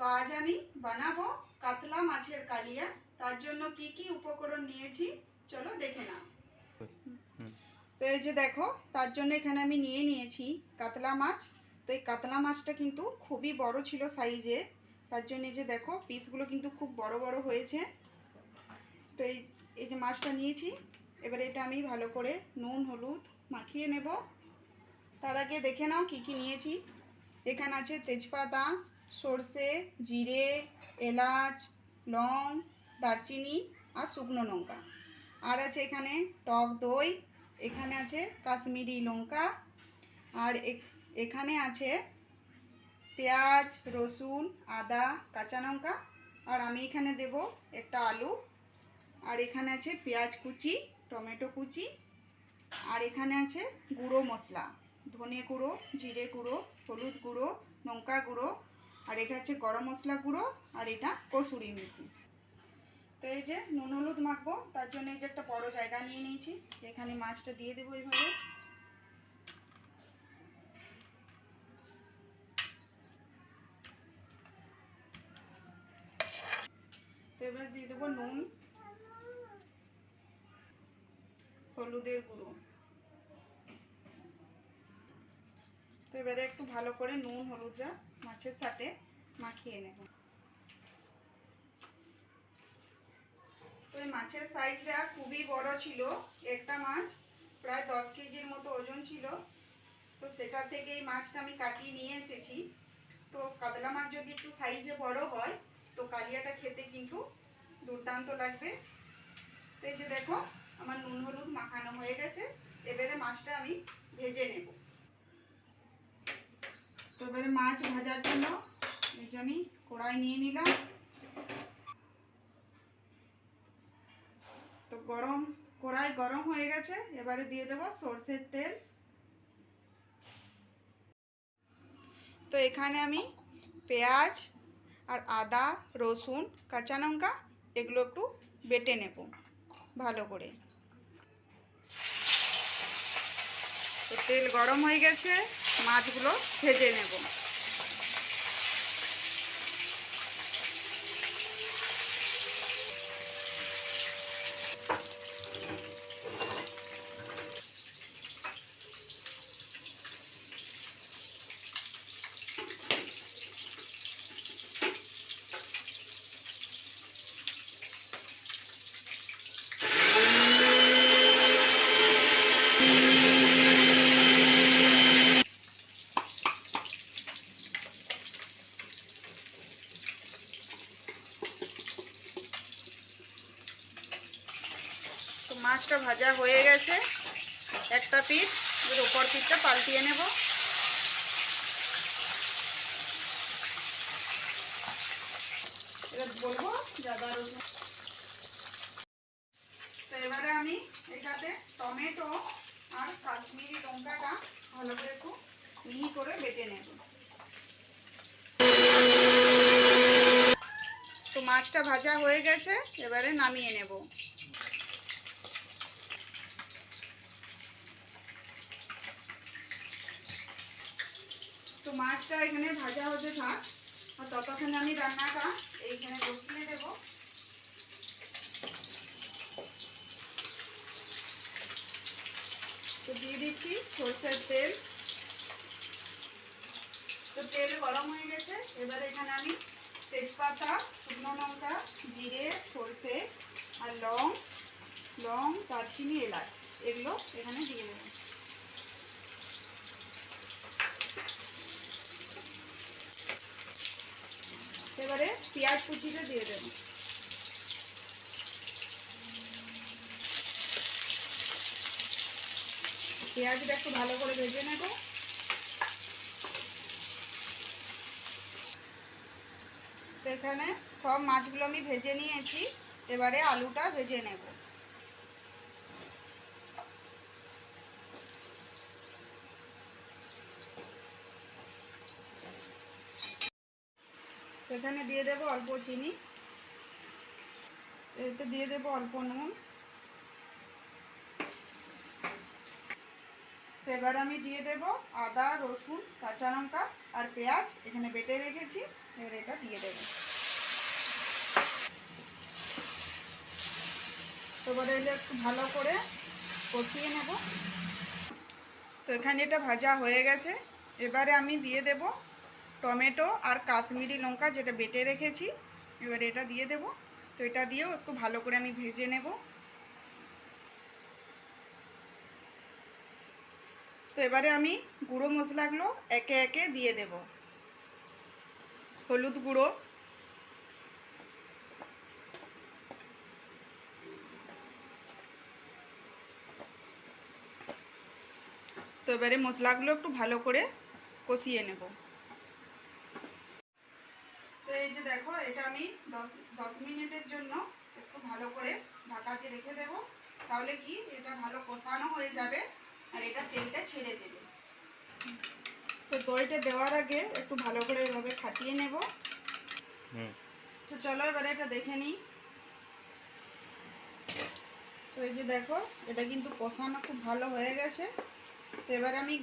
তো আজ আমি বানাবো কাতলা মাছের কালিয়া। তার জন্য কি কি উপকরণ নিয়েছি চলো দেখে নাও। তো এই যে দেখো, তার জন্য এখানে আমি নিয়েছি কাতলা মাছ। তো এই কাতলা মাছটা কিন্তু খুবই বড় ছিল সাইজে, তার জন্য এই যে দেখো পিসগুলো কিন্তু খুব বড় বড় হয়েছে। তো এই যে মাছটা নিয়েছি, এবারে এটা আমি ভালো করে নুন হলুদ মাখিয়ে নেব। তার আগে দেখে নাও কি কি নিয়েছি। এখানে আছে তেজপাতা, সর্ষে, জিরে, এলাচ, লং, দারচিনি আর শুকনো লঙ্কা। আর আছে এখানে টক দই, এখানে আছে কাশ্মীরি লঙ্কা, আর এখানে আছে পেঁয়াজ, রসুন, আদা, কাঁচা লঙ্কা, আর আমি এখানে দেব একটা আলু। আর এখানে আছে পেঁয়াজ কুচি, টমেটো কুচি, আর এখানে আছে গুঁড়ো মশলা, ধনে গুঁড়ো, জিরে গুঁড়ো, হলুদ গুঁড়ো, লঙ্কা গুঁড়ো, আর এটা হচ্ছে গরম মশলা গুঁড়ো, আর এটা কসুরি মেথি। তো এই যে নুন হলুদ মাখবো, তার জন্য এই যে একটা বড় জায়গা নিয়ে নিয়েছি, এখানে মাছটা দিয়ে দেবো এইভাবে। তো এবার দিয়ে দেবো নুন, হলুদের গুঁড়ো। তো এবারে একটু ভালো করে নুন হলুদটা মাছের সাথে মাখিয়ে নেব। তো এই মাছের সাইজটা খুবই বড় ছিল, একটা মাছ প্রায় 10 কেজির মতো ওজন ছিল। তো সেটা থেকে এই মাছটা আমি কাটিয়ে নিয়ে এসেছি। তো কাতলা মাছ যদি একটু সাইজে বড় হয় তো কালিয়াটা খেতে কিন্তু দুর্দান্ত লাগবে। তো এই যে দেখো আমার নুন হলুদ মাখানো হয়ে গেছে, এবারে মাছটা আমি ভেজে নেব। তো এবারে মাছ ভাজার জন্য এই যে আমি কড়াই নিয়ে নিলাম। তো কড়াই গরম হয়ে গেছে, এবারে দিয়ে দেবো সরষের তেল। তো এখানে আমি পেঁয়াজ আর আদা, রসুন, কাঁচা লঙ্কা এগুলো একটু বেটে নেব ভালো করে। তো তেল গরম হয়ে গেছে, মাছগুলো ভেজে নেব। তো মাছটা ভাজা হয়ে গেছে, একটা পিঠ, এর উপর পিঠটা পাল্টিয়ে নেব। এবার বলবো আদা রসুন। তো এবারে আমি এটাতে টমেটো আর কাশ্মীরি লঙ্কাটা ভালো করে একটু মিহি করে বেটে নেব। তো মাছটা ভাজা হয়ে গেছে, এবারে নামিয়ে নেব। তো মাছটা এখানে ভাজা হতে থাক, আর ততক্ষণে আমি রান্নাটা এইখানে বসিয়ে দেব। তো দিয়ে দিচ্ছি সরষের তেল। তো তেল গরম হয়ে গেছে, এবারে এখানে আমি তেজপাতা, শুকনো লঙ্কা, জিরে, সরষে আর লং, দারচিনি, এলাচ এগুলো এখানে দিয়ে দেবো। এবারে পেঁয়াজ কুচিটা দিয়ে দেবো। পেঁয়াজটা একটু ভালো করে ভেজে নেব। তো এখানে সব মাছগুলো আমি ভেজে নিয়েছি, এবারে আলুটা ভেজে নেব। এখানে দিয়ে দেব অল্প চিনি, এতে দিয়ে দেব অল্প নুন। তো এবার আমি দিয়ে দেব আদা, রসুন, কাঁচা লঙ্কা আর পেঁয়াজ এখানে বেটে রেখেছি, এবার এটা দিয়ে দেবো। এবারে এটা একটু ভালো করে কষিয়ে নেব। তো এখানে এটা ভাজা হয়ে গেছে। এবারে আমি দিয়ে দেব টমেটো আর কাশ্মীরি লঙ্কা যেটা বেটে রেখেছি, এবারে এটা দিয়ে দেব। তো এটা দিয়েও একটু ভালো করে আমি ভেজে নেব। তো এবারে আমি গুঁড়ো মশলাগুলো একে একে দিয়ে দেব। হলুদ গুঁড়ো, তো এবারে মশলাগুলো একটু ভালো করে কষিয়ে নেব। তো এই যে দেখো, এটা আমি 10 মিনিটের জন্য একটু ভালো করে ঢাকা দিয়ে রেখে দেব। তাহলে কি এটা ভালো কষানো হয়ে যাবে আর এটা তেলটা ছেড়ে দেবে। তো দইটা দেওয়ার আগে একটু ভালো করে এভাবে ফাটিয়ে নেব। তো চলো এবারে এটা দেখে নিই। তো এই যে দেখো, এটা কিন্তু কষানো খুব ভালো হয়ে গেছে। তো এবার আমি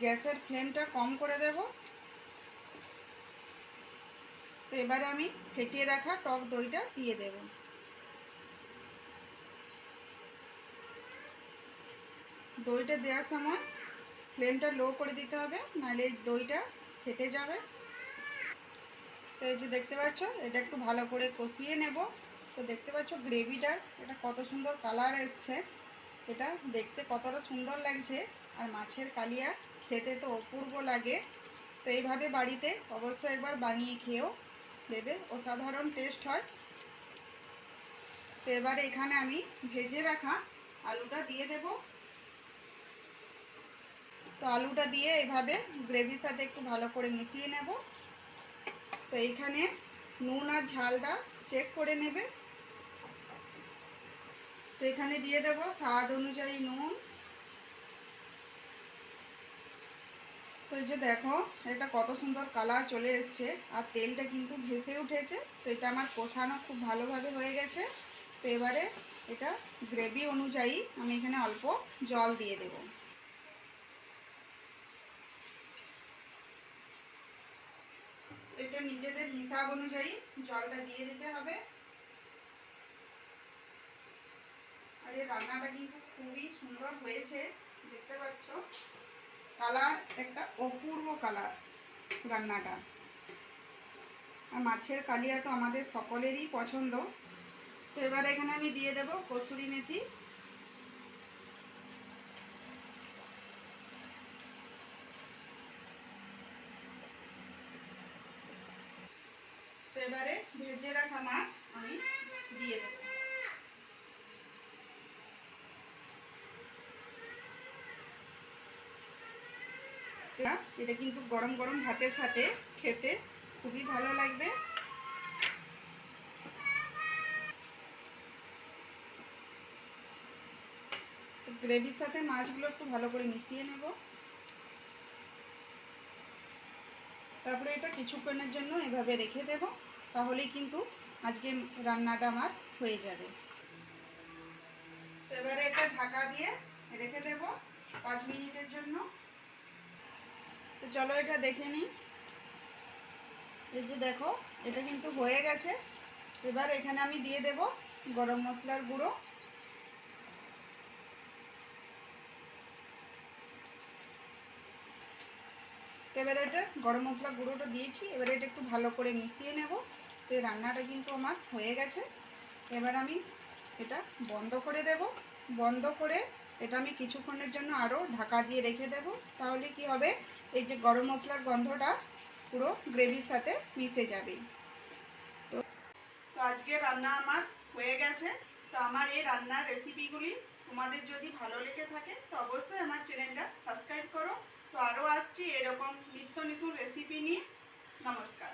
গ্যাসের ফ্লেমটা কম করে দেব। তো এবারে আমি ফেটিয়ে রাখা টক দইটা দিয়ে দেব। দইটা দেওয়ার সময় ফ্লেমটা লো করে দিতে হবে, নাহলে দইটা ফেটে যাবে। তো এই যে দেখতে পাচ্ছ, এটা একটু ভালো করে কষিয়ে নেব। তো দেখতে পাচ্ছ গ্রেভিটার এটা কত সুন্দর কালার এসছে, এটা দেখতে কতটা সুন্দর লাগছে। আর মাছের কালিয়া খেতে তো অপূর্ব লাগে। তো এইভাবে বাড়িতে অবশ্যই একবার বানিয়ে খেয়েও দেবে, অসাধারণ টেস্ট হয়। তো এবারে এখানে আমি ভেজে রাখা আলুটা দিয়ে দেব। তো আলুটা দিয়ে এভাবে গ্রেভির সাথে একটু ভালো করে মিশিয়ে নেব। তো এইখানে নুন আর ঝালটা চেক করে নেবে। তো এখানে দিয়ে দেব স্বাদ অনুযায়ী নুন। তো এই যে দেখো, এটা কত সুন্দর কালার চলে এসছে আর তেলটা কিন্তু ভেসে উঠেছে। তো এটা আমার কষানো খুব ভালোভাবে হয়ে গেছে। তো এবারে এটা গ্রেভি অনুযায়ী আমি এখানে অল্প জল দিয়ে দেব। এটা নিজেদের হিসাব অনুযায়ী জলটা দিয়ে দিতে হবে। আর এই রান্নাটা কিন্তু খুবই সুন্দর হয়েছে, দেখতে পাচ্ছ কালার একটা অপূর্ব কালার রান্নাটা। আর মাছের কালিয়া তো আমাদের সকলেরই পছন্দ। তো এবার এখানে আমি দিয়ে দেব কসুরি মেথি। তো এবারে ভেজে রাখা মাছ আমি দিয়ে দেব। এটা কিন্তু গরম গরম ভাতের সাথে খেতে খুবই ভালো লাগবে। গ্রেভির সাথে মাছগুলো একটু ভালো করে মিশিয়ে নেব। তারপরে এটা কিছুক্ষণের জন্য এভাবে রেখে দেব, তাহলেই কিন্তু আজকে রান্নাটা আমার হয়ে যাবে। তো এবারে এটা ঢাকা দিয়ে রেখে দেব 5 মিনিটের জন্য। তো চলো এটা দেখে নিই। এই যে দেখো, এটা কিন্তু হয়ে গেছে। এবার এখানে আমি দিয়ে দেব গরম মশলার গুঁড়ো। এবারে এটা গরম মশলা গুঁড়োটা দিয়েছি, এবারে এটা একটু ভালো করে মিশিয়ে নেব। তো এই রান্নাটা কিন্তু আমার হয়ে গেছে। এবার আমি এটা বন্ধ করে দেব। বন্ধ করে এটা আমি কিছুক্ষণের জন্য আরও ঢাকা দিয়ে রেখে দেব। তাহলে কি হবে, এই যে গরম মশলার গন্ধটা পুরো গ্রেভির সাথে মিশে যাবে। তো আজকে রান্না আমার হয়ে গেছে। তো আমার এই রান্নার রেসিপিগুলি তোমাদের যদি ভালো লেগে থাকে তো অবশ্যই আমার চ্যানেলটা সাবস্ক্রাইব করো। তো আরও আসছি এরকম নিত্য নতুন রেসিপি নিয়ে। নমস্কার।